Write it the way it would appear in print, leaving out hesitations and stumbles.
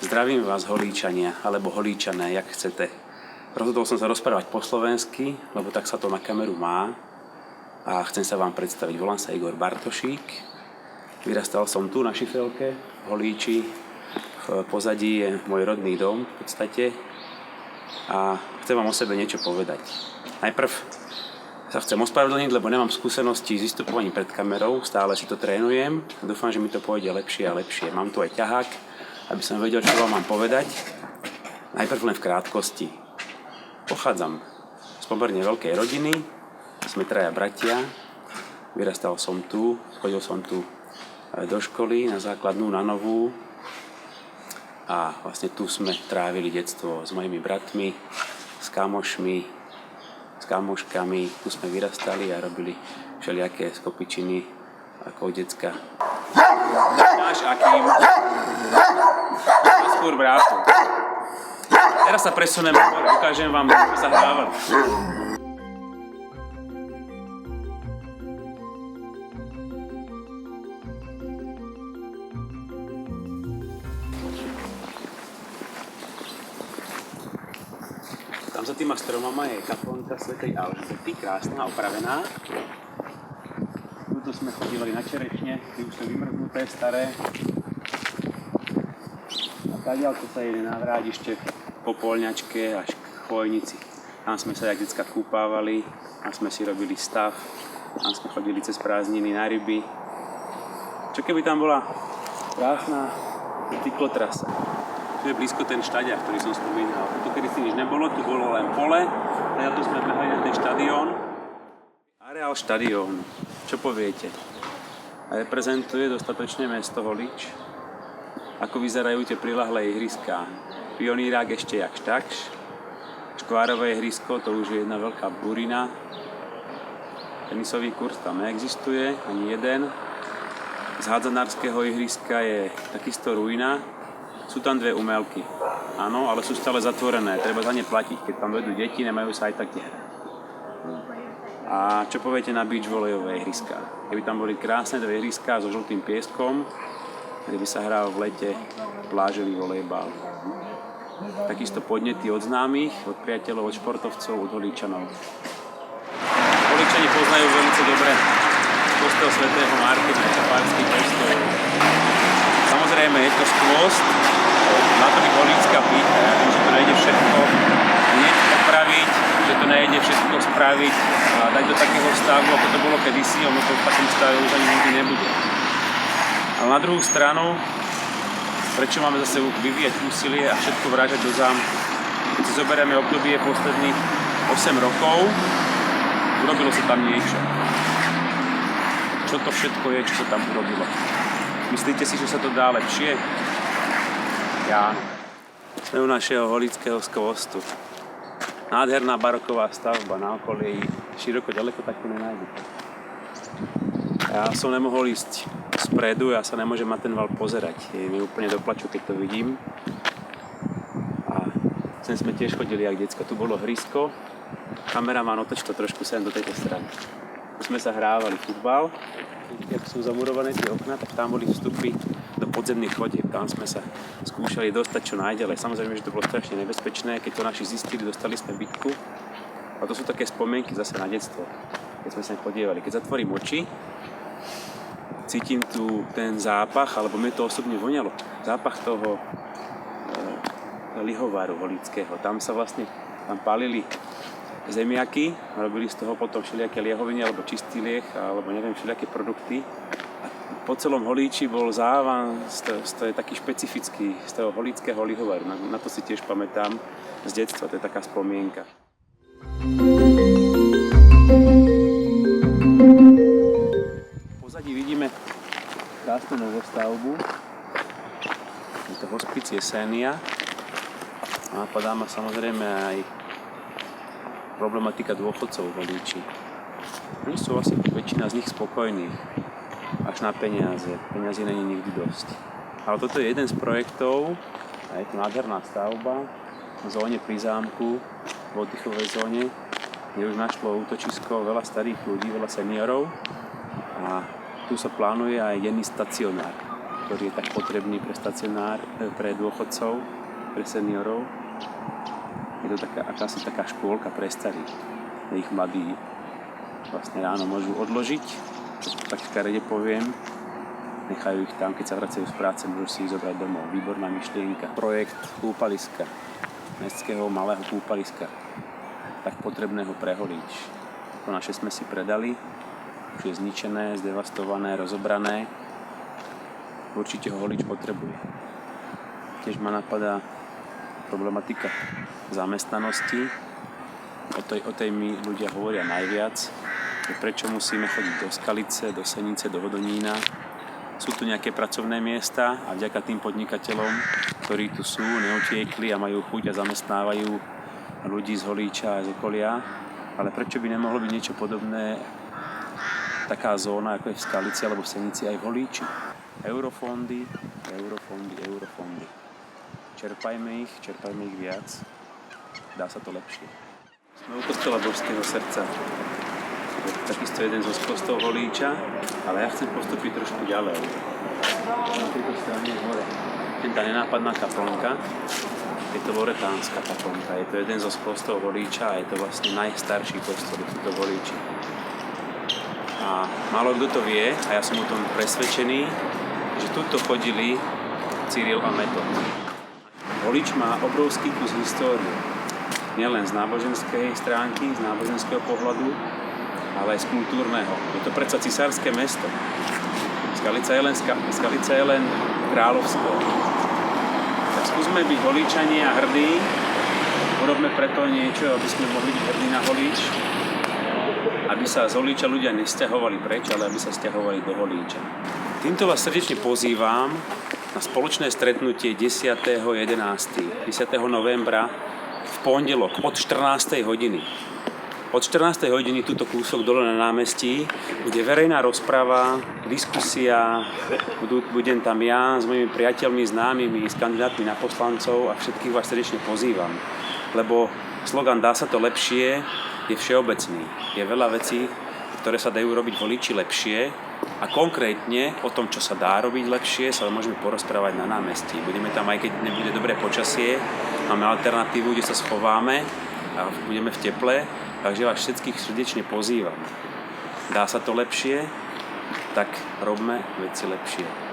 Zdravím vás, Holíčania, alebo Holíčané, jak chcete. Rozhodol som sa rozprávať po slovensky, lebo tak sa to na kameru má. A chcem sa vám predstaviť. Volám sa Igor Bartošík. Vyrastal som tu na Šifelke, v Holíči. V pozadí je môj rodný dom v podstate. A chcem vám o sebe niečo povedať. Najprv sa chcem ospravedlniť, lebo nemám skúsenosti s vystupovaním pred kamerou. Stále si to trénujem. Dúfam, že mi to pôjde lepšie a lepšie. Mám tu aj ťahák, aby som vedel, čo vám mám povedať. Najprv len v krátkosti. Pochádzam z pomerne veľkej rodiny, sme traja bratia, vyrastal som tu, chodil som tu do školy, na základnú, na novú a vlastne tu sme trávili detstvo s mojimi bratmi, s kamošmi, s kamoškami, tu sme vyrastali a robili všelijaké skopičiny ako decka. Máš akým? Skôr brátu. Teraz sa presunem, ukážem vám, ako sa hrávali. Tam za týma stromama je kaplnka svätej Alžbety, krásna, opravená. Tu sme chodívali na čerešne, tie už sú vymrznuté, staré. A tadiaľto sa jede na Vrádište po Poľňačke až k Chvojnici. Tam sme sa jak decka kúpávali, tam sme si robili stav, tam sme chodili cez prázdniny na ryby. Čo keby tam bola krásna cyklotrasa. Tu je blízko ten štadiak, ktorý som spomínal. Tu kedy si nič nebolo, tu bolo len pole, a tu sme behali na ten štadión. Areál štadiónu, čo poviete? Reprezentuje dostatočne mesto Holíč? Ako vyzerajú tie prilahlé ihriská? Pionírák ešte jakž takž. Škvárové ihrisko, to už je jedna veľká burina. Tenisový kurz tam neexistuje, ani jeden. Z hádzanárskeho ihriska je takisto ruina. Sú tam dve umelky. Áno, ale sú stále zatvorené, treba za ne platiť. Keď tam vedú deti, nemajú sa aj tak kde hrať. A čo poviete na beachvolejové ihriská? Keby tam boli krásne dve ihriská so žltým pieskom, kde by sa hral v lete plážový volejbal. Takisto podnety od známych, od priateľov, od športovcov, od Holíčanov. Holíčani poznajú veľmi dobre kostol svätého Martina, je to pársky kostol. Samozrejme je to skvost, na to by Holícka pýta. Ja viem, že to nejde všetko hneď opraviť, že to nejde všetko spraviť a dať do takého stavu, ako to bolo kedysi, ono to v takom stave už ani nikdy nebude. Ale na druhú stranu, prečo máme zase vyvíjať úsilie a všetko vrážať do zámku? Keď si zoberieme obdobie posledných 8 rokov, urobilo sa tam niečo. Čo to všetko je, čo sa tam urobilo? Myslíte si, že sa to dá lepšie? Ja. Sme u našeho holíckého skvostu. Nádherná baroková stavba na okolí, široko, ďaleko takú nenájdete. Ja som nemohol ísť spredu, ja sa nemôžem na ten val pozerať. Je mi úplne do plaču, keď to vidím. A sem sme tiež chodili, jak decka. Tu bolo hrysko. Kameraman, otoč to trošku sem do tejto strany. Tu sme sa hrávali futbal. Jak sú zamurované tie okná, tak tam boli vstupy do podzemných chodieb. Tam sme sa skúšali dostať čo najďalej. Samozrejme, že to bolo strašne nebezpečné. Keď to naši zistili, dostali sme bitku. A to sú také spomienky zase na detstvo, keď sme sa podievali. Keď zatvorím oči, cítim tu ten zápach, alebo mne to osobne voňalo. Zápach toho lihovaru holíckého. Tam sa vlastne palili zemiaky, robili z toho potom všelijaké liehoviny, alebo čistý lieh, alebo neviem, všelijaké produkty. A po celom Holíči bol závan, to je taký špecifický, z toho holíckého lihovaru. Na to si tiež pamätám z detstva, to je taká spomienka. V pozadí vidíme krásnu novostavbu. Je to hospic Jesenia. Napadá ma samozrejme aj problematika dôchodcov v Holíči. Oni sú asi väčšina z nich spokojných, až na peniaze. Peniazy není nikdy dosť. Ale toto je jeden z projektov, a je to nádherná stavba v zóne pri zámku, v oddychovej zóne, kde už našlo útočisko veľa starých ľudí, veľa seniorov a tu sa plánuje aj denný stacionár. ktorý je tak potrebný pre stacionár, pre dôchodcov, pre seniorov. Je to taká škôlka pre starých. Ich mladí vlastne ráno môžu odložiť, tak škaredne poviem, nechajú ich tam, keď sa vracajú z práce, môžu si ich zobrať domov. Výborná myšlienka. Projekt kúpaliska, mestského malého kúpaliska, tak potrebného pre Holíč. To naše sme si predali, už je zničené, zdevastované, rozobrané. Určite ho Holíč potrebuje. Tiež ma napadá problematika zamestnanosti. O tej mi ľudia hovoria najviac. Prečo musíme chodiť do Skalice, do Senice, do Hodonína. Sú tu nejaké pracovné miesta a vďaka tým podnikateľom, ktorí tu sú, neutiekli a majú chuť a zamestnávajú ľudí z Holíča a z okolia. Ale prečo by nemohlo byť niečo podobné, taká zóna, ako je v Skalici alebo v Senici aj v Holíči? Eurofondy. Čerpajme ich viac. Dá sa to lepšie. Sme u kostola Božského srdca. Je to takisto jeden zo kostolov Holíča, ale ja chcem postúpiť trošku ďalej. Na tejto strane hore. Je tá nenápadná kaplnka. Je to loretánska kaplnka. Je to jeden zo kostolov Holíča a je to vlastne najstarší kostol v Holíči. A málo kto to vie, a ja som o tom presvedčený, že tuto chodili Cyril a Metod. Holíč má obrovský kus histórie. Nielen z náboženskej stránky, z náboženského pohľadu, ale aj z kultúrneho. Je to predsa cisárske mesto. Skalica je len kráľovstvo. Tak skúsme byť Holíčania hrdí, urobme preto niečo, aby sme mohli byť hrdí na Holíč, aby sa z Holíča ľudia nesťahovali preč, ale aby sa sťahovali do Holíča. Týmto vás srdečne pozývam na spoločné stretnutie 10. novembra v pondelok od 14. hodiny. Od 14. hodiny túto kúsok dole na námestí bude verejná rozprava, diskusia, budem tam ja s mojimi priateľmi, známymi, s kandidátmi na poslancov a všetkých vás srdečne pozývam. Lebo slogan Dá sa to lepšie je všeobecný. Je veľa vecí, ktoré sa dajú robiť v Holíči lepšie a konkrétne o tom, čo sa dá robiť lepšie, sa môžeme porozprávať na námestí. Budeme tam, aj keď nebude dobré počasie, máme alternatívu, kde sa schováme a budeme v teple, takže vás všetkých srdečne pozývam. Dá sa to lepšie, tak robme veci lepšie.